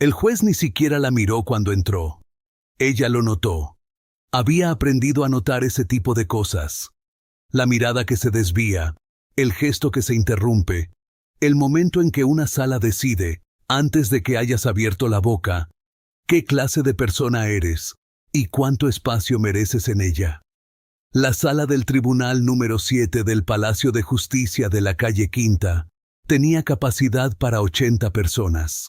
El juez ni siquiera la miró cuando entró. Ella lo notó. Había aprendido a notar ese tipo de cosas. La mirada que se desvía, el gesto que se interrumpe, el momento en que una sala decide, antes de que hayas abierto la boca, qué clase de persona eres y cuánto espacio mereces en ella. La sala del Tribunal número 7 del Palacio de Justicia de la calle Quinta tenía capacidad para 80 personas.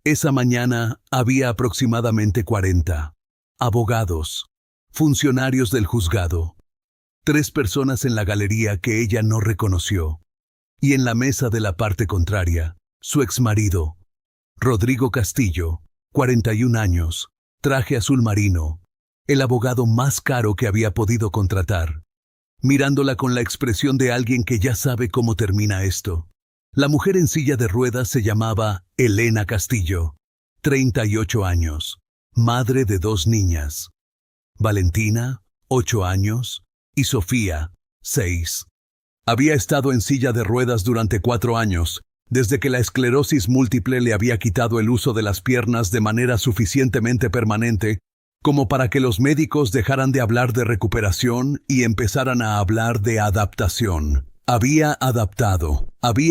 Esa mañana había aproximadamente 40. Abogados, funcionarios del juzgado, 3 personas en la galería que ella no reconoció, y en la mesa de la parte contraria, su exmarido, Rodrigo Castillo, 41 años, traje azul marino, el abogado más caro que había podido contratar. Mirándola con la expresión de alguien que ya sabe cómo termina esto. La mujer en silla de ruedas se llamaba Elena Castillo, 38 años, madre de 2 niñas. Valentina, 8 años, y Sofía, 6. Había estado en silla de ruedas durante 4 años, desde que la esclerosis múltiple le había quitado el uso de las piernas de manera suficientemente permanente como para que los médicos dejaran de hablar de recuperación y empezaran a hablar de adaptación. Había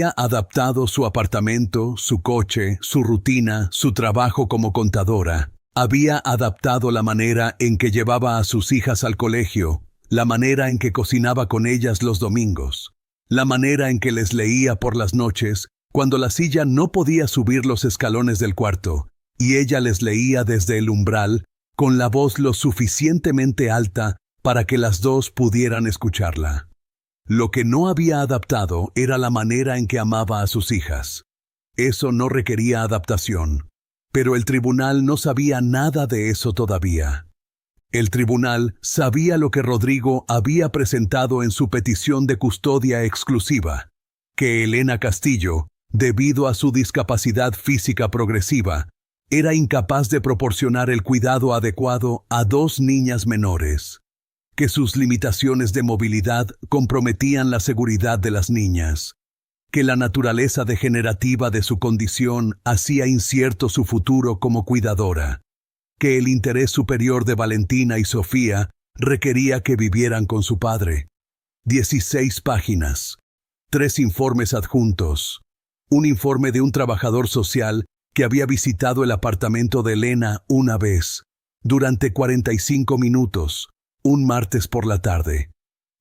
adaptado su apartamento, su coche, su rutina, su trabajo como contadora. Había adaptado la manera en que llevaba a sus hijas al colegio, la manera en que cocinaba con ellas los domingos, la manera en que les leía por las noches, cuando la silla no podía subir los escalones del cuarto, y ella les leía desde el umbral, con la voz lo suficientemente alta para que las dos pudieran escucharla. Lo que no había adaptado era la manera en que amaba a sus hijas. Eso no requería adaptación, pero el tribunal no sabía nada de eso todavía. El tribunal sabía lo que Rodrigo había presentado en su petición de custodia exclusiva, que Elena Castillo, debido a su discapacidad física progresiva, era incapaz de proporcionar el cuidado adecuado a 2 niñas menores, que sus limitaciones de movilidad comprometían la seguridad de las niñas, que la naturaleza degenerativa de su condición hacía incierto su futuro como cuidadora, que el interés superior de Valentina y Sofía requería que vivieran con su padre. 16 páginas, 3 informes adjuntos, un informe de un trabajador social que había visitado el apartamento de Elena una vez, durante 45 minutos, un martes por la tarde.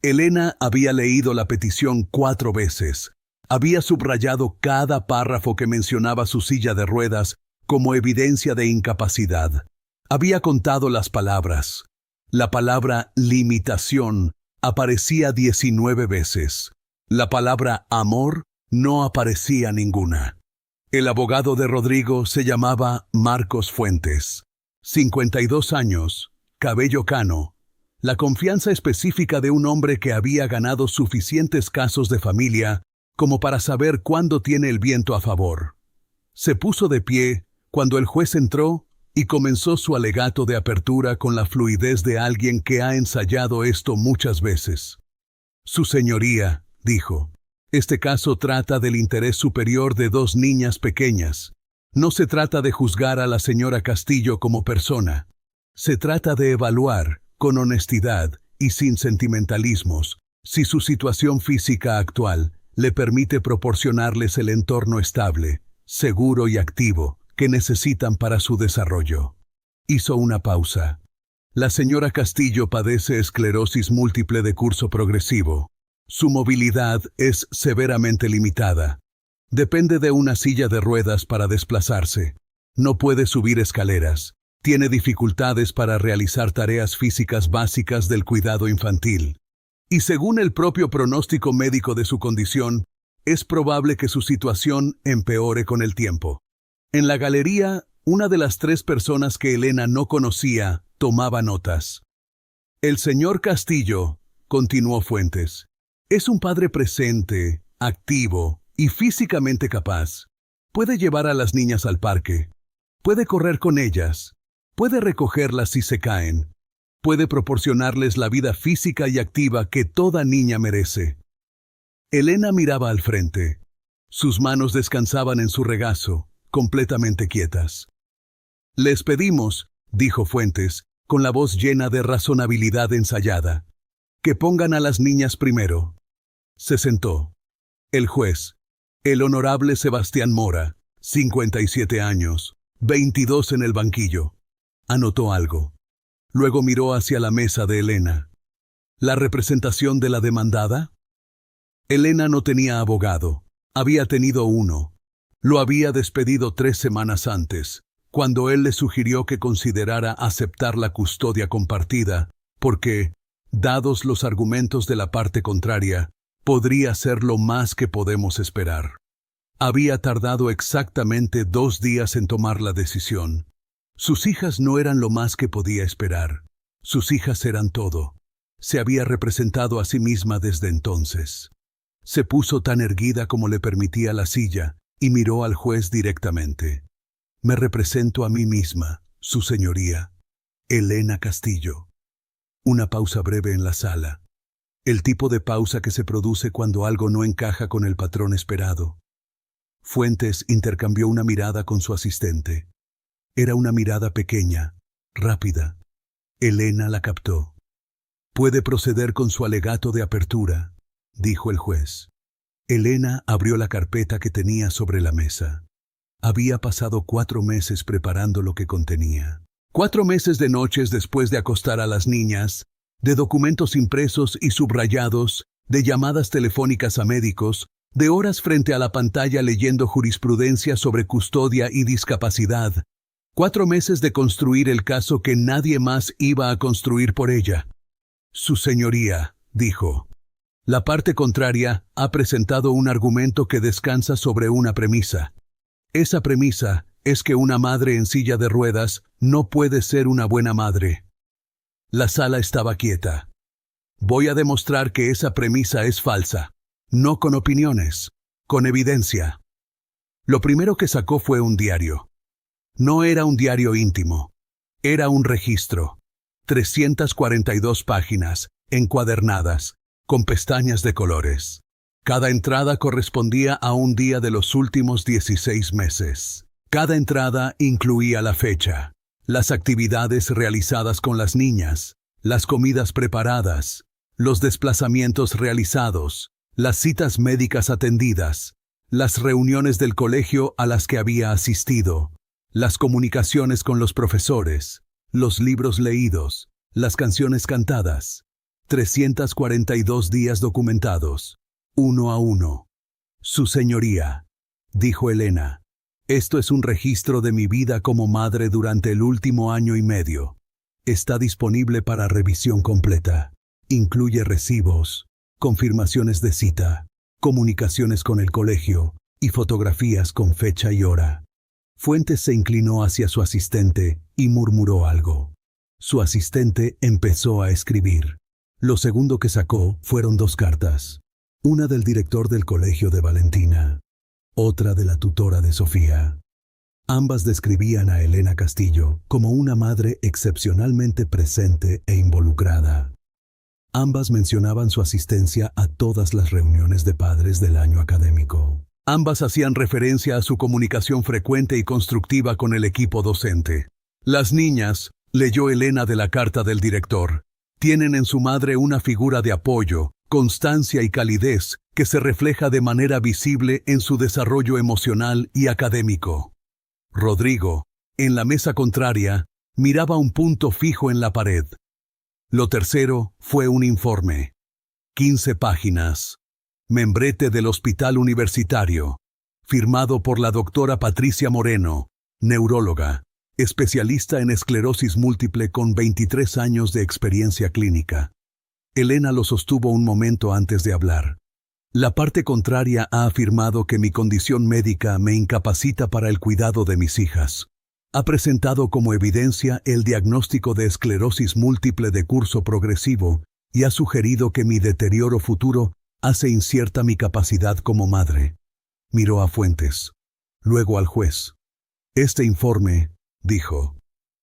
Elena había leído la petición 4 veces, había subrayado cada párrafo que mencionaba su silla de ruedas como evidencia de incapacidad. Había contado las palabras. La palabra limitación aparecía 19 veces. La palabra amor no aparecía ninguna. El abogado de Rodrigo se llamaba Marcos Fuentes. 52 años, cabello cano, la confianza específica de un hombre que había ganado suficientes casos de familia como para saber cuándo tiene el viento a favor. Se puso de pie cuando el juez entró y comenzó su alegato de apertura con la fluidez de alguien que ha ensayado esto muchas veces. Su señoría, dijo, este caso trata del interés superior de 2 niñas pequeñas. No se trata de juzgar a la señora Castillo como persona. Se trata de evaluar, con honestidad y sin sentimentalismos, si su situación física actual le permite proporcionarles el entorno estable, seguro y activo que necesitan para su desarrollo. Hizo una pausa. La señora Castillo padece esclerosis múltiple de curso progresivo. Su movilidad es severamente limitada. Depende de una silla de ruedas para desplazarse. No puede subir escaleras. Tiene dificultades para realizar tareas físicas básicas del cuidado infantil. Y según el propio pronóstico médico de su condición, es probable que su situación empeore con el tiempo. En la galería, una de las 3 personas que Elena no conocía tomaba notas. El señor Castillo, continuó Fuentes, es un padre presente, activo y físicamente capaz. Puede llevar a las niñas al parque. Puede correr con ellas. Puede recogerlas si se caen. Puede proporcionarles la vida física y activa que toda niña merece. Elena miraba al frente. Sus manos descansaban en su regazo, completamente quietas. Les pedimos, dijo Fuentes, con la voz llena de razonabilidad ensayada, que pongan a las niñas primero. Se sentó. El juez, el honorable Sebastián Mora, 57 años, 22 en el banquillo. Anotó algo. Luego miró hacia la mesa de Elena. ¿La representación de la demandada? Elena no tenía abogado. Había tenido uno. Lo había despedido 3 semanas antes, cuando él le sugirió que considerara aceptar la custodia compartida, porque, dados los argumentos de la parte contraria, podría ser lo más que podemos esperar. Había tardado exactamente 2 días en tomar la decisión. Sus hijas no eran lo más que podía esperar. Sus hijas eran todo. Se había representado a sí misma desde entonces. Se puso tan erguida como le permitía la silla y miró al juez directamente. Me represento a mí misma, su señoría. Elena Castillo. Una pausa breve en la sala. El tipo de pausa que se produce cuando algo no encaja con el patrón esperado. Fuentes intercambió una mirada con su asistente. Era una mirada pequeña, rápida. Elena la captó. «Puede proceder con su alegato de apertura», dijo el juez. Elena abrió la carpeta que tenía sobre la mesa. Había pasado 4 meses preparando lo que contenía. 4 meses de noches después de acostar a las niñas, de documentos impresos y subrayados, de llamadas telefónicas a médicos, de horas frente a la pantalla leyendo jurisprudencia sobre custodia y discapacidad. 4 meses de construir el caso que nadie más iba a construir por ella. Su señoría, dijo. La parte contraria ha presentado un argumento que descansa sobre una premisa. Esa premisa es que una madre en silla de ruedas no puede ser una buena madre. La sala estaba quieta. Voy a demostrar que esa premisa es falsa. No con opiniones, con evidencia. Lo primero que sacó fue un diario. No era un diario íntimo. Era un registro. 342 páginas, encuadernadas, con pestañas de colores. Cada entrada correspondía a un día de los últimos 16 meses. Cada entrada incluía la fecha, las actividades realizadas con las niñas, las comidas preparadas, los desplazamientos realizados, las citas médicas atendidas, las reuniones del colegio a las que había asistido, las comunicaciones con los profesores, los libros leídos, las canciones cantadas. 342 días documentados, uno a uno. Su señoría, dijo Elena, esto es un registro de mi vida como madre durante el último año y medio. Está disponible para revisión completa. Incluye recibos, confirmaciones de cita, comunicaciones con el colegio y fotografías con fecha y hora. Fuentes se inclinó hacia su asistente y murmuró algo. Su asistente empezó a escribir. Lo segundo que sacó fueron 2 cartas. Una del director del colegio de Valentina, otra de la tutora de Sofía. Ambas describían a Elena Castillo como una madre excepcionalmente presente e involucrada. Ambas mencionaban su asistencia a todas las reuniones de padres del año académico. Ambas hacían referencia a su comunicación frecuente y constructiva con el equipo docente. Las niñas, leyó Elena de la carta del director, tienen en su madre una figura de apoyo, constancia y calidez que se refleja de manera visible en su desarrollo emocional y académico. Rodrigo, en la mesa contraria, miraba un punto fijo en la pared. Lo tercero fue un informe. 15 páginas. Membrete del Hospital Universitario. Firmado por la doctora Patricia Moreno, neuróloga, especialista en esclerosis múltiple con 23 años de experiencia clínica. Elena lo sostuvo un momento antes de hablar. La parte contraria ha afirmado que mi condición médica me incapacita para el cuidado de mis hijas. Ha presentado como evidencia el diagnóstico de esclerosis múltiple de curso progresivo y ha sugerido que mi deterioro futuro hace incierta mi capacidad como madre. Miró a Fuentes, luego al juez. Este informe, dijo,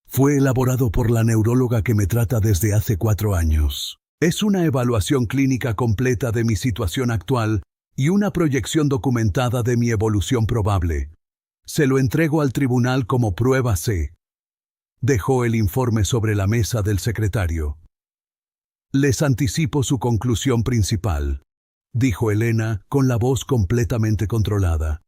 fue elaborado por la neuróloga que me trata desde hace 4 años. Es una evaluación clínica completa de mi situación actual y una proyección documentada de mi evolución probable. Se lo entrego al tribunal como prueba C. Dejó el informe sobre la mesa del secretario. Les anticipo su conclusión principal, dijo Elena con la voz completamente controlada.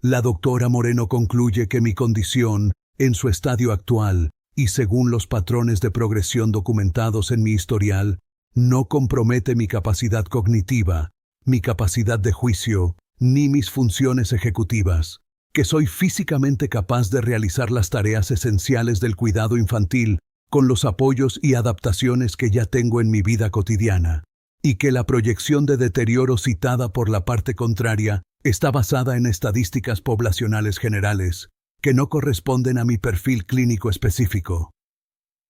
La doctora Moreno concluye que mi condición, en su estadio actual, y según los patrones de progresión documentados en mi historial, no compromete mi capacidad cognitiva, mi capacidad de juicio, ni mis funciones ejecutivas, que soy físicamente capaz de realizar las tareas esenciales del cuidado infantil con los apoyos y adaptaciones que ya tengo en mi vida cotidiana, y que la proyección de deterioro citada por la parte contraria está basada en estadísticas poblacionales generales, que no corresponden a mi perfil clínico específico.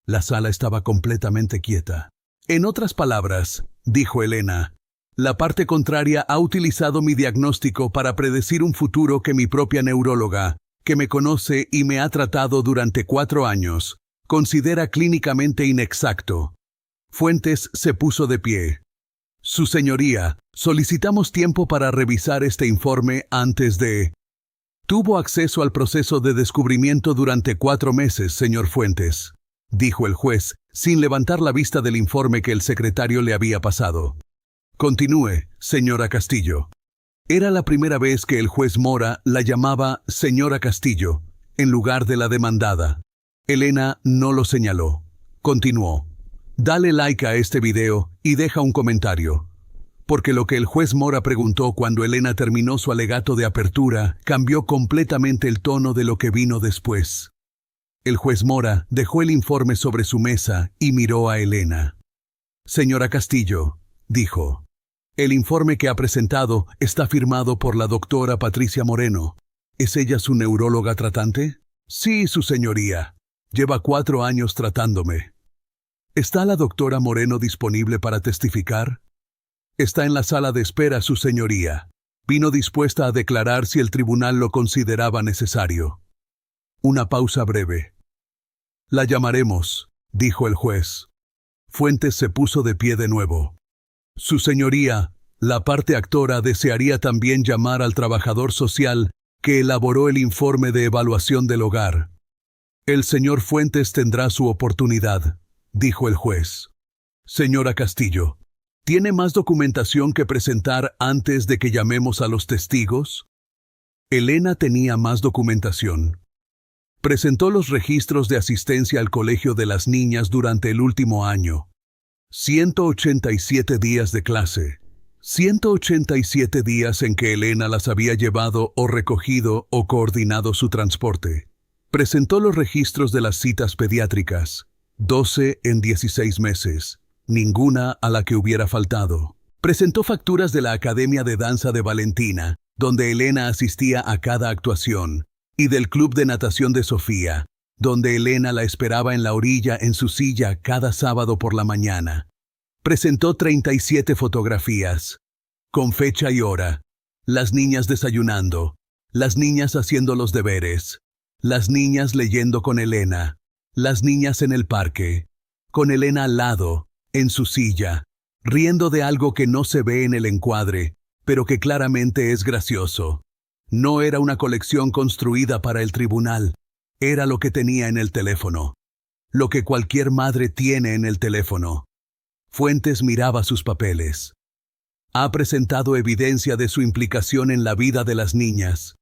La sala estaba completamente quieta. En otras palabras, dijo Elena, la parte contraria ha utilizado mi diagnóstico para predecir un futuro que mi propia neuróloga, que me conoce y me ha tratado durante 4 años, considera clínicamente inexacto. Fuentes se puso de pie. Su señoría, solicitamos tiempo para revisar este informe antes de... Tuvo acceso al proceso de descubrimiento durante 4 meses, señor Fuentes, dijo el juez, sin levantar la vista del informe que el secretario le había pasado. Continúe, señora Castillo. Era la primera vez que el juez Mora la llamaba señora Castillo, en lugar de la demandada. Elena no lo señaló. Continuó. Dale like a este video y deja un comentario. Porque lo que el juez Mora preguntó cuando Elena terminó su alegato de apertura cambió completamente el tono de lo que vino después. El juez Mora dejó el informe sobre su mesa y miró a Elena. Señora Castillo, dijo, el informe que ha presentado está firmado por la doctora Patricia Moreno. ¿Es ella su neuróloga tratante? Sí, su señoría. Lleva 4 años tratándome. ¿Está la doctora Moreno disponible para testificar? Está en la sala de espera, su señoría. Vino dispuesta a declarar si el tribunal lo consideraba necesario. Una pausa breve. La llamaremos, dijo el juez. Fuentes se puso de pie de nuevo. Su señoría, la parte actora desearía también llamar al trabajador social que elaboró el informe de evaluación del hogar. El señor Fuentes tendrá su oportunidad, dijo el juez. Señora Castillo, ¿tiene más documentación que presentar antes de que llamemos a los testigos? Elena tenía más documentación. Presentó los registros de asistencia al colegio de las niñas durante el último año. 187 días de clase. 187 días en que Elena las había llevado o recogido o coordinado su transporte. Presentó los registros de las citas pediátricas. 12 en 16 meses. Ninguna a la que hubiera faltado. Presentó facturas de la Academia de Danza de Valentina, donde Elena asistía a cada actuación, y del Club de Natación de Sofía, donde Elena la esperaba en la orilla en su silla cada sábado por la mañana. Presentó 37 fotografías, con fecha y hora, las niñas desayunando, las niñas haciendo los deberes, las niñas leyendo con Elena, las niñas en el parque, con Elena al lado, en su silla, riendo de algo que no se ve en el encuadre, pero que claramente es gracioso. No era una colección construida para el tribunal, era lo que tenía en el teléfono. Lo que cualquier madre tiene en el teléfono. Fuentes miraba sus papeles. Ha presentado evidencia de su implicación en la vida de las niñas,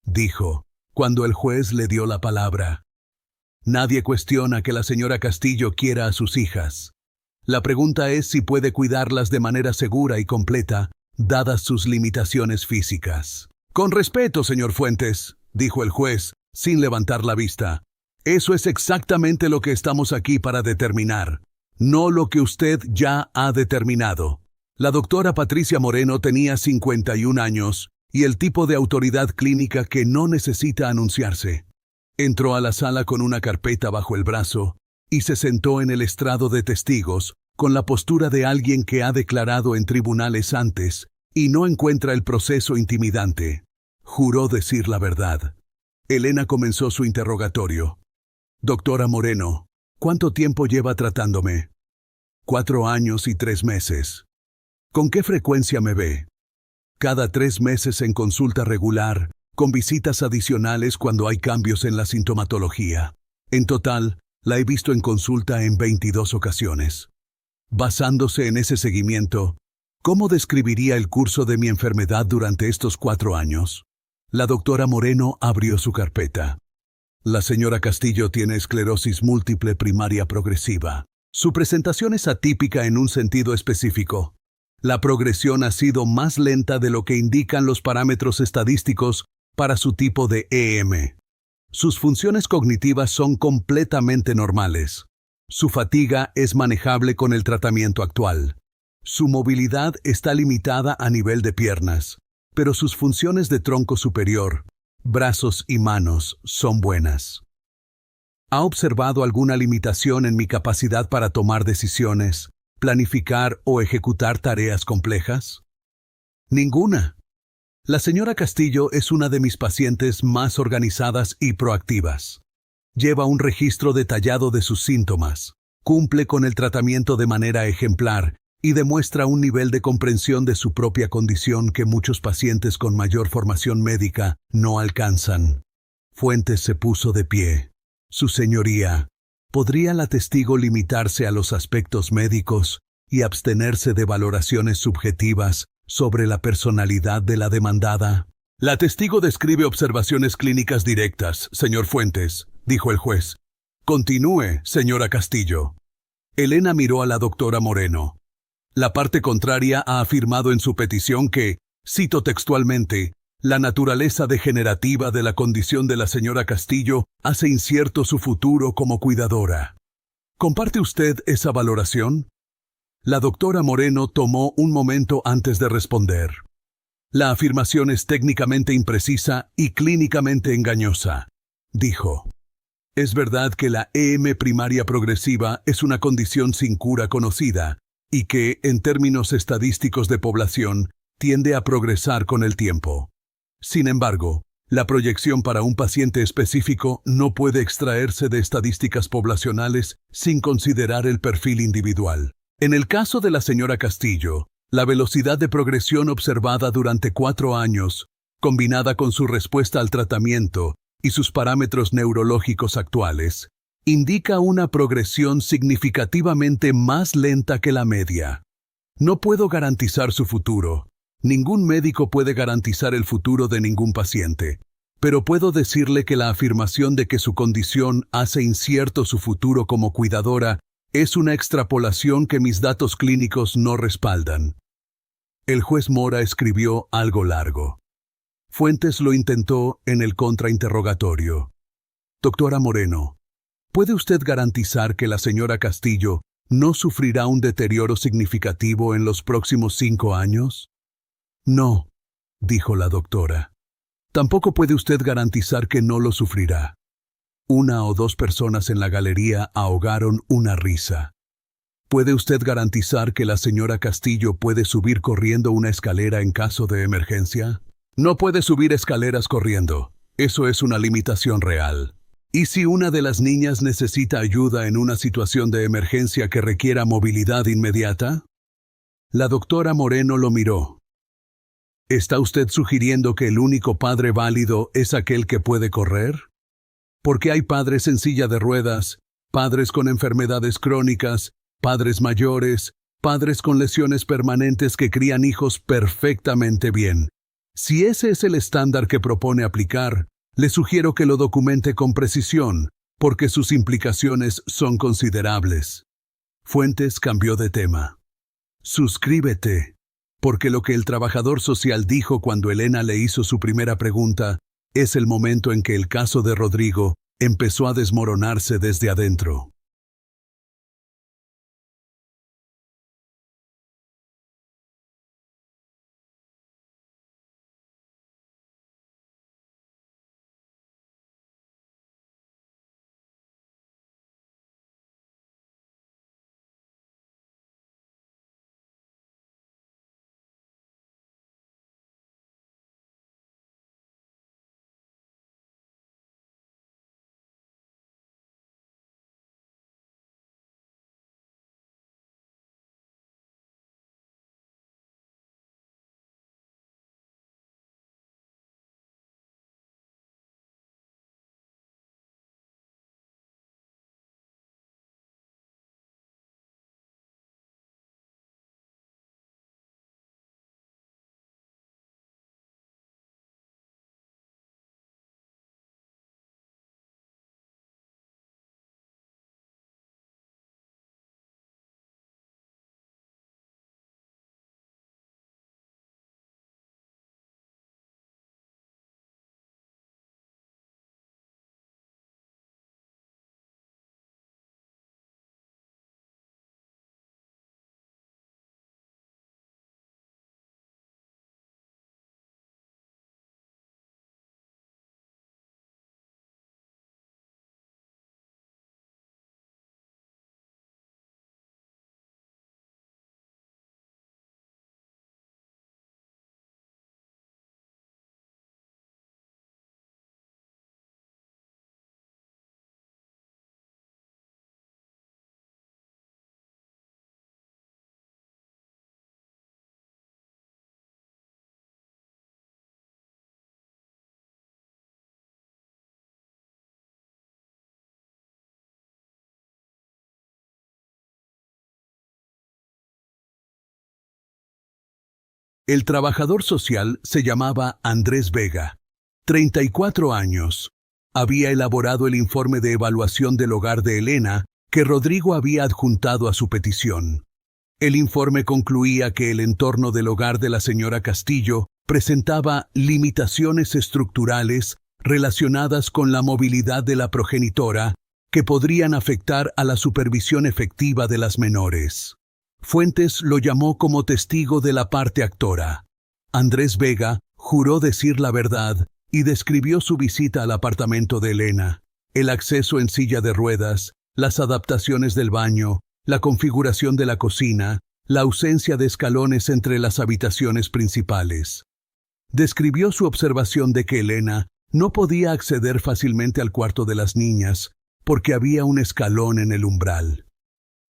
dijo, cuando el juez le dio la palabra. Nadie cuestiona que la señora Castillo quiera a sus hijas. La pregunta es si puede cuidarlas de manera segura y completa, dadas sus limitaciones físicas. Con respeto, señor Fuentes, dijo el juez, sin levantar la vista. Eso es exactamente lo que estamos aquí para determinar, no lo que usted ya ha determinado. La doctora Patricia Moreno tenía 51 años y el tipo de autoridad clínica que no necesita anunciarse. Entró a la sala con una carpeta bajo el brazo y se sentó en el estrado de testigos con la postura de alguien que ha declarado en tribunales antes y no encuentra el proceso intimidante. Juró decir la verdad. Elena comenzó su interrogatorio. Doctora Moreno, ¿cuánto tiempo lleva tratándome? 4 años y 3 meses. ¿Con qué frecuencia me ve? Cada 3 meses en consulta regular, con visitas adicionales cuando hay cambios en la sintomatología. En total, La he visto en consulta en 22 ocasiones. Basándose en ese seguimiento, ¿cómo describiría el curso de mi enfermedad durante estos 4 años? La doctora Moreno abrió su carpeta. La señora Castillo tiene esclerosis múltiple primaria progresiva. Su presentación es atípica en un sentido específico. La progresión ha sido más lenta de lo que indican los parámetros estadísticos para su tipo de EM. Sus funciones cognitivas son completamente normales. Su fatiga es manejable con el tratamiento actual. Su movilidad está limitada a nivel de piernas, pero sus funciones de tronco superior, brazos y manos son buenas. ¿Ha observado alguna limitación en mi capacidad para tomar decisiones, planificar o ejecutar tareas complejas? Ninguna. La señora Castillo es una de mis pacientes más organizadas y proactivas. Lleva un registro detallado de sus síntomas, cumple con el tratamiento de manera ejemplar y demuestra un nivel de comprensión de su propia condición que muchos pacientes con mayor formación médica no alcanzan. Fuentes se puso de pie. Su señoría, ¿podría la testigo limitarse a los aspectos médicos y abstenerse de valoraciones subjetivas sobre la personalidad de la demandada? La testigo describe observaciones clínicas directas, señor Fuentes, dijo el juez. Continúe, señora Castillo. Elena miró a la doctora Moreno. La parte contraria ha afirmado en su petición que, cito textualmente, la naturaleza degenerativa de la condición de la señora Castillo hace incierto su futuro como cuidadora. ¿Comparte usted esa valoración? La doctora Moreno tomó un momento antes de responder. La afirmación es técnicamente imprecisa y clínicamente engañosa, dijo. Es verdad que la EM primaria progresiva es una condición sin cura conocida y que, en términos estadísticos de población, tiende a progresar con el tiempo. Sin embargo, la proyección para un paciente específico no puede extraerse de estadísticas poblacionales sin considerar el perfil individual. En el caso de la señora Castillo, la velocidad de progresión observada durante 4 años, combinada con su respuesta al tratamiento y sus parámetros neurológicos actuales, indica una progresión significativamente más lenta que la media. No puedo garantizar su futuro. Ningún médico puede garantizar el futuro de ningún paciente. Pero puedo decirle que la afirmación de que su condición hace incierto su futuro como cuidadora es una extrapolación que mis datos clínicos no respaldan. El juez Mora escribió algo largo. Fuentes lo intentó en el contrainterrogatorio. Doctora Moreno, ¿puede usted garantizar que la señora Castillo no sufrirá un deterioro significativo en los próximos 5 años? No, dijo la doctora. Tampoco puede usted garantizar que no lo sufrirá. 1 o 2 personas en la galería ahogaron una risa. ¿Puede usted garantizar que la señora Castillo puede subir corriendo una escalera en caso de emergencia? No puede subir escaleras corriendo. Eso es una limitación real. ¿Y si una de las niñas necesita ayuda en una situación de emergencia que requiera movilidad inmediata? La doctora Moreno lo miró. ¿Está usted sugiriendo que el único padre válido es aquel que puede correr? Porque hay padres en silla de ruedas, padres con enfermedades crónicas, padres mayores, padres con lesiones permanentes que crían hijos perfectamente bien. Si ese es el estándar que propone aplicar, le sugiero que lo documente con precisión, porque sus implicaciones son considerables. Fuentes cambió de tema. Suscríbete, porque lo que el trabajador social dijo cuando Elena le hizo su primera pregunta es el momento en que el caso de Rodrigo empezó a desmoronarse desde adentro. El trabajador social se llamaba Andrés Vega. 34 años. Había elaborado el informe de evaluación del hogar de Elena que Rodrigo había adjuntado a su petición. El informe concluía que el entorno del hogar de la señora Castillo presentaba limitaciones estructurales relacionadas con la movilidad de la progenitora que podrían afectar a la supervisión efectiva de las menores. Fuentes lo llamó como testigo de la parte actora. Andrés Vega juró decir la verdad y describió su visita al apartamento de Elena, el acceso en silla de ruedas, las adaptaciones del baño, la configuración de la cocina, la ausencia de escalones entre las habitaciones principales. Describió su observación de que Elena no podía acceder fácilmente al cuarto de las niñas porque había un escalón en el umbral.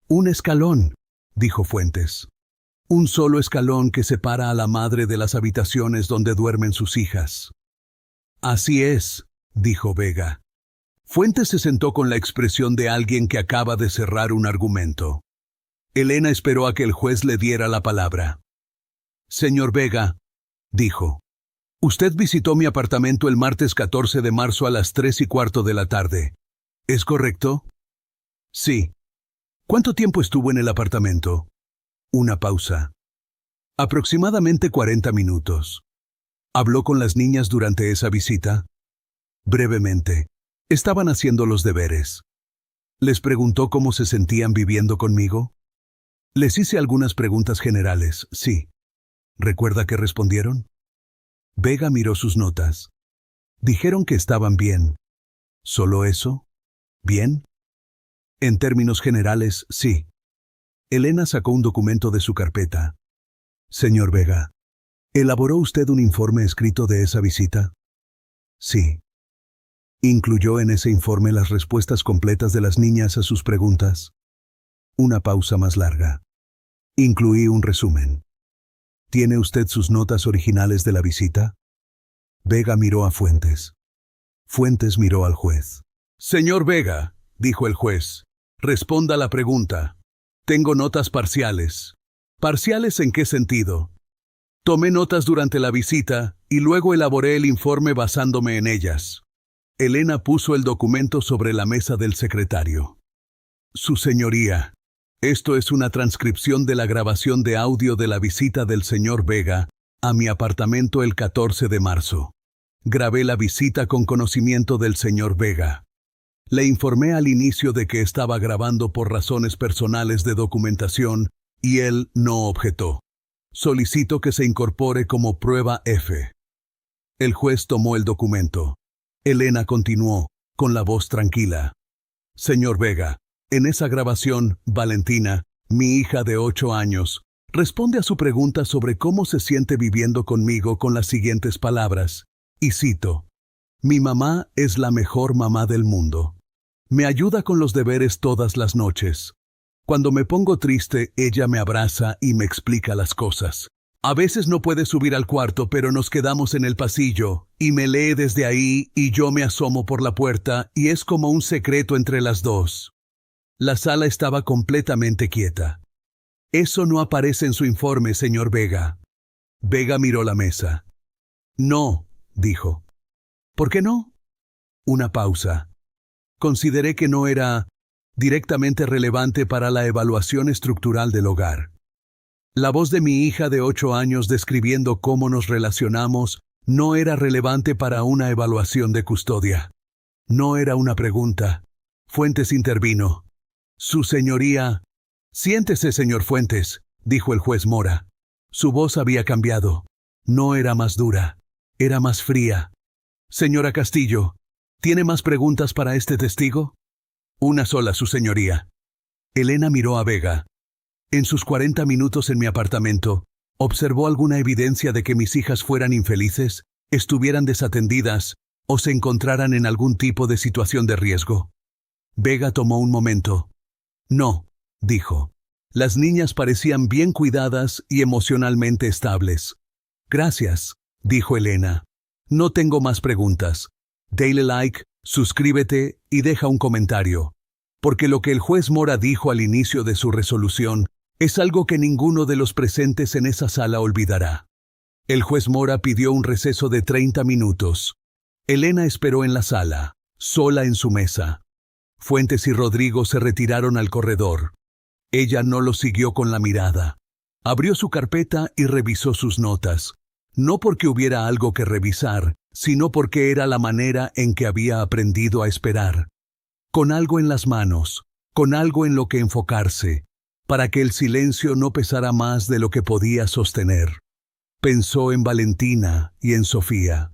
«Un escalón», dijo Fuentes. «Un solo escalón que separa a la madre de las habitaciones donde duermen sus hijas». «Así es», dijo Vega. Fuentes se sentó con la expresión de alguien que acaba de cerrar un argumento. Elena esperó a que el juez le diera la palabra. «Señor Vega», dijo, «usted visitó mi apartamento el martes 14 de marzo a las 3:15 de la tarde. ¿Es correcto?» «Sí». «¿Cuánto tiempo estuvo en el apartamento?» Una pausa. «Aproximadamente 40 minutos». «¿Habló con las niñas durante esa visita?» «Brevemente. Estaban haciendo los deberes». «¿Les preguntó cómo se sentían viviendo conmigo?» «Les hice algunas preguntas generales, sí». ¿Recuerda qué respondieron?» Vega miró sus notas. «Dijeron que estaban bien». ¿Solo eso? ¿Bien?» «En términos generales, sí». Elena sacó un documento de su carpeta. «Señor Vega, ¿elaboró usted un informe escrito de esa visita?» «Sí». ¿Incluyó en ese informe las respuestas completas de las niñas a sus preguntas?» Una pausa más larga. «Incluí un resumen». ¿Tiene usted sus notas originales de la visita?» Vega miró a Fuentes. Fuentes miró al juez. «Señor Vega», dijo el juez, «responda a la pregunta. Tengo notas parciales». «¿Parciales en qué sentido?» «Tomé notas durante la visita y luego elaboré el informe basándome en ellas». Elena puso el documento sobre la mesa del secretario. «Su señoría, esto es una transcripción de la grabación de audio de la visita del señor Vega a mi apartamento el 14 de marzo. Grabé la visita con conocimiento del señor Vega. Le informé al inicio de que estaba grabando por razones personales de documentación y él no objetó. Solicito que se incorpore como prueba F». El juez tomó el documento. Elena continuó, con la voz tranquila. «Señor Vega, en esa grabación, Valentina, mi hija de 8 años, responde a su pregunta sobre cómo se siente viviendo conmigo con las siguientes palabras, y cito: «Mi mamá es la mejor mamá del mundo. Me ayuda con los deberes todas las noches. Cuando me pongo triste, ella me abraza y me explica las cosas. A veces no puede subir al cuarto, pero nos quedamos en el pasillo, y me lee desde ahí y yo me asomo por la puerta y es como un secreto entre las dos». La sala estaba completamente quieta. «Eso no aparece en su informe, señor Vega». Vega miró la mesa. «No», dijo. «¿Por qué no?» Una pausa. «Consideré que no era directamente relevante para la evaluación estructural del hogar. La voz de mi hija de 8 años describiendo cómo nos relacionamos no era relevante para una evaluación de custodia. No era una pregunta». Fuentes intervino. «Su señoría». «Siéntese, señor Fuentes», dijo el juez Mora. Su voz había cambiado. No era más dura, era más fría. «Señora Castillo, ¿tiene más preguntas para este testigo?» «Una sola, su señoría». Elena miró a Vega. «En sus 40 minutos en mi apartamento, ¿observó alguna evidencia de que mis hijas fueran infelices, estuvieran desatendidas o se encontraran en algún tipo de situación de riesgo?» Vega tomó un momento. «No», dijo. «Las niñas parecían bien cuidadas y emocionalmente estables». «Gracias», dijo Elena. «No tengo más preguntas. Dale like, suscríbete y deja un comentario. Porque lo que el juez Mora dijo al inicio de su resolución es algo que ninguno de los presentes en esa sala olvidará». El juez Mora pidió un receso de 30 minutos. Elena esperó en la sala, sola en su mesa. Fuentes y Rodrigo se retiraron al corredor. Ella no lo siguió con la mirada. Abrió su carpeta y revisó sus notas. No porque hubiera algo que revisar, sino porque era la manera en que había aprendido a esperar. Con algo en las manos, con algo en lo que enfocarse, para que el silencio no pesara más de lo que podía sostener. Pensó en Valentina y en Sofía.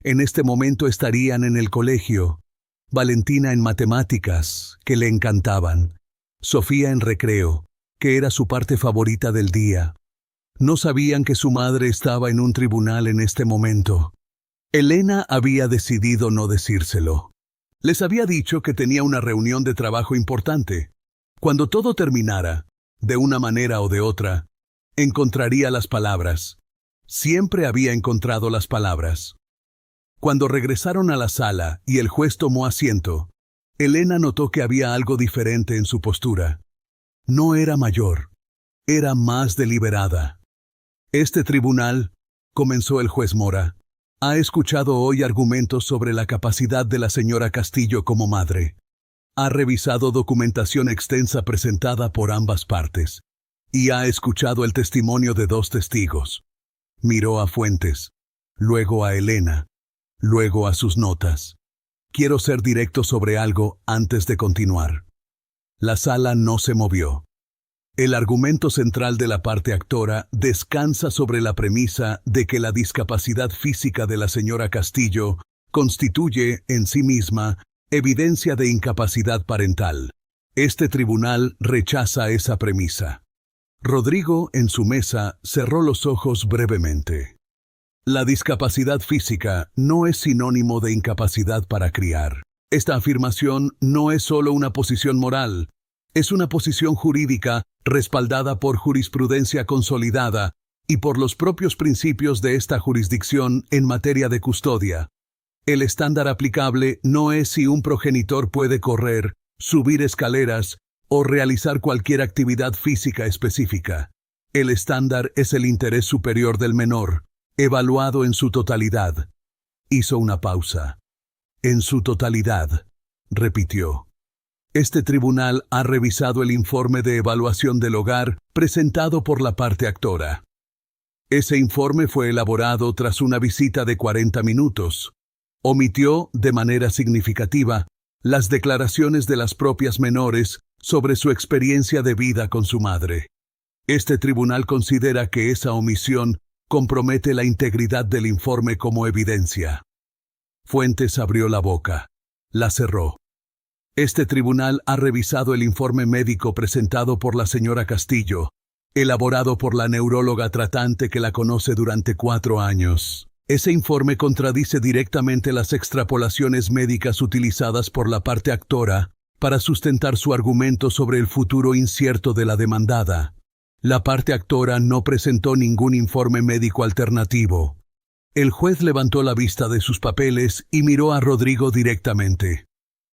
En este momento estarían en el colegio. Valentina en matemáticas, que le encantaban. Sofía en recreo, que era su parte favorita del día. No sabían que su madre estaba en un tribunal en este momento. Elena había decidido no decírselo. Les había dicho que tenía una reunión de trabajo importante. Cuando todo terminara, de una manera o de otra, encontraría las palabras. Siempre había encontrado las palabras. Cuando regresaron a la sala y el juez tomó asiento, Elena notó que había algo diferente en su postura. No era mayor, era más deliberada. Este tribunal, comenzó el juez Mora, ha escuchado hoy argumentos sobre la capacidad de la señora Castillo como madre. Ha revisado documentación extensa presentada por ambas partes y ha escuchado el testimonio de 2 testigos. Miró a Fuentes, luego a Elena, luego a sus notas. Quiero ser directo sobre algo antes de continuar. La sala no se movió. El argumento central de la parte actora descansa sobre la premisa de que la discapacidad física de la señora Castillo constituye, en sí misma, evidencia de incapacidad parental. Este tribunal rechaza esa premisa. Rodrigo, en su mesa, cerró los ojos brevemente. La discapacidad física no es sinónimo de incapacidad para criar. Esta afirmación no es solo una posición moral, es una posición jurídica respaldada por jurisprudencia consolidada y por los propios principios de esta jurisdicción en materia de custodia. El estándar aplicable no es si un progenitor puede correr, subir escaleras o realizar cualquier actividad física específica. El estándar es el interés superior del menor, evaluado en su totalidad. Hizo una pausa. En su totalidad, repitió. Este tribunal ha revisado el informe de evaluación del hogar presentado por la parte actora. Ese informe fue elaborado tras una visita de 40 minutos. Omitió, de manera significativa, las declaraciones de las propias menores sobre su experiencia de vida con su madre. Este tribunal considera que esa omisión compromete la integridad del informe como evidencia. Fuentes abrió la boca. La cerró. Este tribunal ha revisado el informe médico presentado por la señora Castillo, elaborado por la neuróloga tratante que la conoce durante 4 años. Ese informe contradice directamente las extrapolaciones médicas utilizadas por la parte actora para sustentar su argumento sobre el futuro incierto de la demandada. La parte actora no presentó ningún informe médico alternativo. El juez levantó la vista de sus papeles y miró a Rodrigo directamente.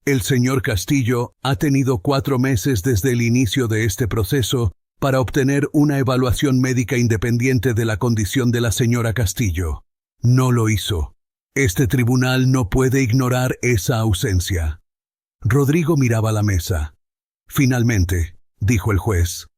El señor Castillo ha tenido 4 meses desde el inicio de este proceso para obtener una evaluación médica independiente de la condición de la señora Castillo. No lo hizo. Este tribunal no puede ignorar esa ausencia. Rodrigo miraba la mesa. Finalmente, dijo el juez,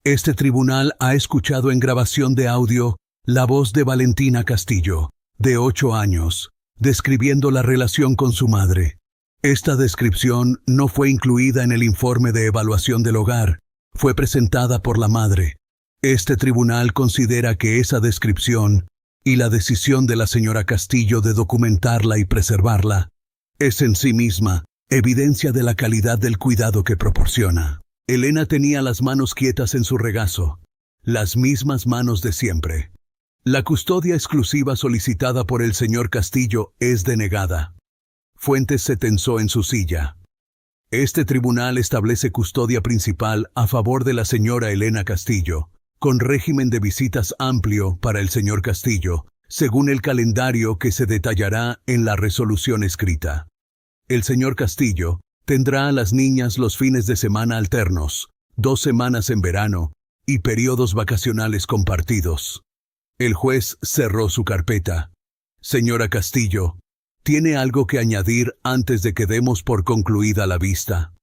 este tribunal ha escuchado en grabación de audio la voz de Valentina Castillo, de 8 años, describiendo la relación con su madre. Esta descripción no fue incluida en el informe de evaluación del hogar, fue presentada por la madre. Este tribunal considera que esa descripción y la decisión de la señora Castillo de documentarla y preservarla es en sí misma evidencia de la calidad del cuidado que proporciona. Elena tenía las manos quietas en su regazo, las mismas manos de siempre. La custodia exclusiva solicitada por el señor Castillo es denegada. Fuentes se tensó en su silla. Este tribunal establece custodia principal a favor de la señora Elena Castillo, con régimen de visitas amplio para el señor Castillo, según el calendario que se detallará en la resolución escrita. El señor Castillo tendrá a las niñas los fines de semana alternos, 2 semanas en verano y periodos vacacionales compartidos. El juez cerró su carpeta. Señora Castillo, ¿tiene algo que añadir antes de que demos por concluida la vista?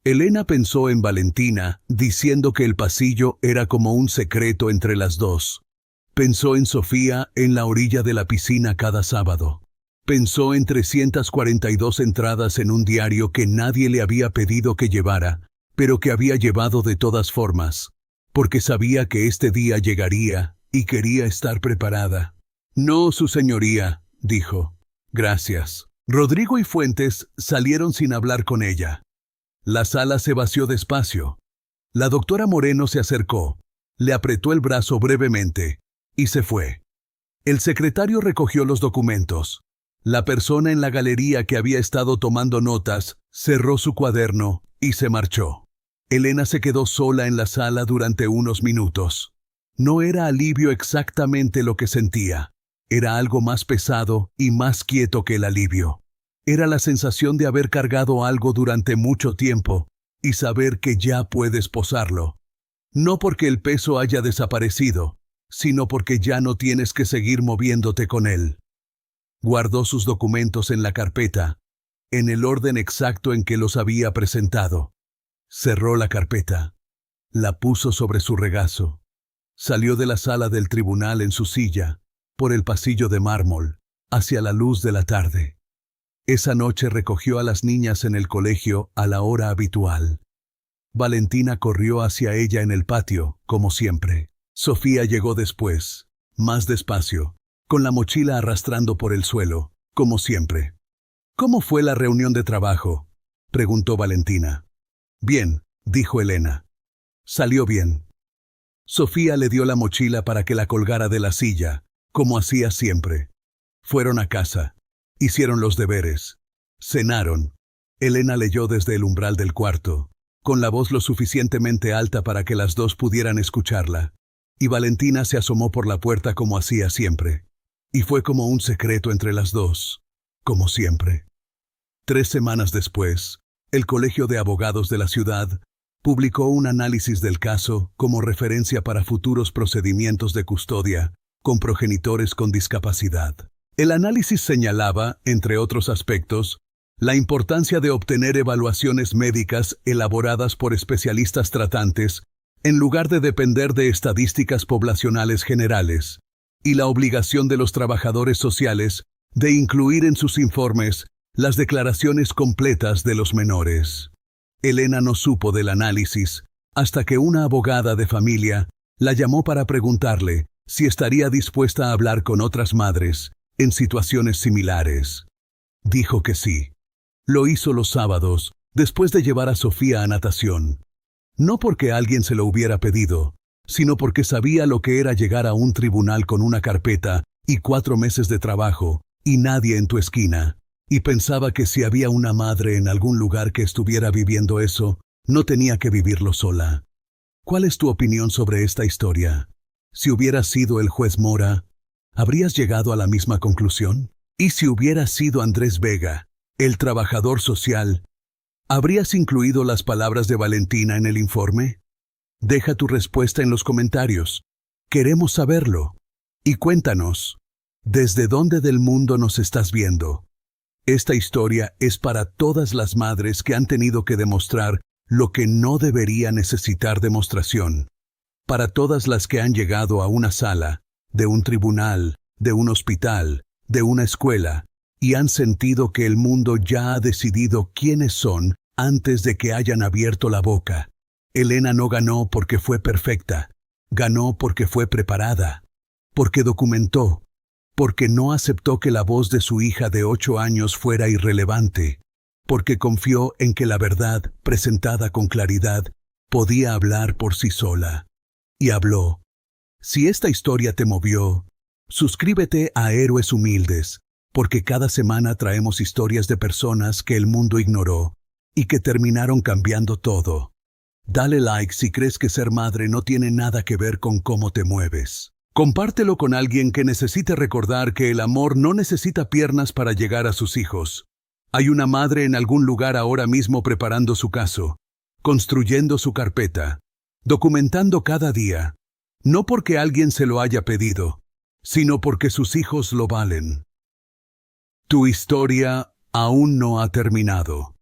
Elena pensó en Valentina, diciendo que el pasillo era como un secreto entre las dos. Pensó en Sofía en la orilla de la piscina cada sábado. Pensó en 342 entradas en un diario que nadie le había pedido que llevara, pero que había llevado de todas formas, porque sabía que este día llegaría y quería estar preparada. No, su señoría, dijo. Gracias. Rodrigo y Fuentes salieron sin hablar con ella. La sala se vació despacio. La doctora Moreno se acercó, le apretó el brazo brevemente y se fue. El secretario recogió los documentos. La persona en la galería que había estado tomando notas cerró su cuaderno y se marchó. Elena se quedó sola en la sala durante unos minutos. No era alivio exactamente lo que sentía. Era algo más pesado y más quieto que el alivio. Era la sensación de haber cargado algo durante mucho tiempo y saber que ya puedes posarlo. No porque el peso haya desaparecido, sino porque ya no tienes que seguir moviéndote con él. Guardó sus documentos en la carpeta, en el orden exacto en que los había presentado. Cerró la carpeta. La puso sobre su regazo. Salió de la sala del tribunal en su silla, por el pasillo de mármol, hacia la luz de la tarde. Esa noche recogió a las niñas en el colegio a la hora habitual. Valentina corrió hacia ella en el patio, como siempre. Sofía llegó después, más despacio, con la mochila arrastrando por el suelo, como siempre. ¿Cómo fue la reunión de trabajo?, preguntó Valentina. Bien, dijo Elena. Salió bien. Sofía le dio la mochila para que la colgara de la silla, como hacía siempre. Fueron a casa. Hicieron los deberes. Cenaron. Elena leyó desde el umbral del cuarto, con la voz lo suficientemente alta para que las dos pudieran escucharla, y Valentina se asomó por la puerta como hacía siempre. Y fue como un secreto entre las dos, como siempre. 3 semanas después, el Colegio de Abogados de la ciudad publicó un análisis del caso como referencia para futuros procedimientos de custodia con progenitores con discapacidad. El análisis señalaba, entre otros aspectos, la importancia de obtener evaluaciones médicas elaboradas por especialistas tratantes en lugar de depender de estadísticas poblacionales generales, y la obligación de los trabajadores sociales de incluir en sus informes las declaraciones completas de los menores. Elena no supo del análisis hasta que una abogada de familia la llamó para preguntarle si estaría dispuesta a hablar con otras madres en situaciones similares. Dijo que sí. Lo hizo los sábados, después de llevar a Sofía a natación. No porque alguien se lo hubiera pedido, sino porque sabía lo que era llegar a un tribunal con una carpeta y 4 meses de trabajo, y nadie en tu esquina, y pensaba que si había una madre en algún lugar que estuviera viviendo eso, no tenía que vivirlo sola. ¿Cuál es tu opinión sobre esta historia? Si hubieras sido el juez Mora, ¿habrías llegado a la misma conclusión? ¿Y si hubieras sido Andrés Vega, el trabajador social, habrías incluido las palabras de Valentina en el informe? Deja tu respuesta en los comentarios. Queremos saberlo. Y cuéntanos, ¿desde dónde del mundo nos estás viendo? Esta historia es para todas las madres que han tenido que demostrar lo que no debería necesitar demostración. Para todas las que han llegado a una sala, de un tribunal, de un hospital, de una escuela, y han sentido que el mundo ya ha decidido quiénes son antes de que hayan abierto la boca. Elena no ganó porque fue perfecta, ganó porque fue preparada, porque documentó, porque no aceptó que la voz de su hija de 8 años fuera irrelevante, porque confió en que la verdad, presentada con claridad, podía hablar por sí sola. Y habló. Si esta historia te movió, suscríbete a Héroes Humildes, porque cada semana traemos historias de personas que el mundo ignoró y que terminaron cambiando todo. Dale like si crees que ser madre no tiene nada que ver con cómo te mueves. Compártelo con alguien que necesite recordar que el amor no necesita piernas para llegar a sus hijos. Hay una madre en algún lugar ahora mismo preparando su caso, construyendo su carpeta, documentando cada día, No porque alguien se lo haya pedido, sino porque sus hijos lo valen. Tu historia aún no ha terminado.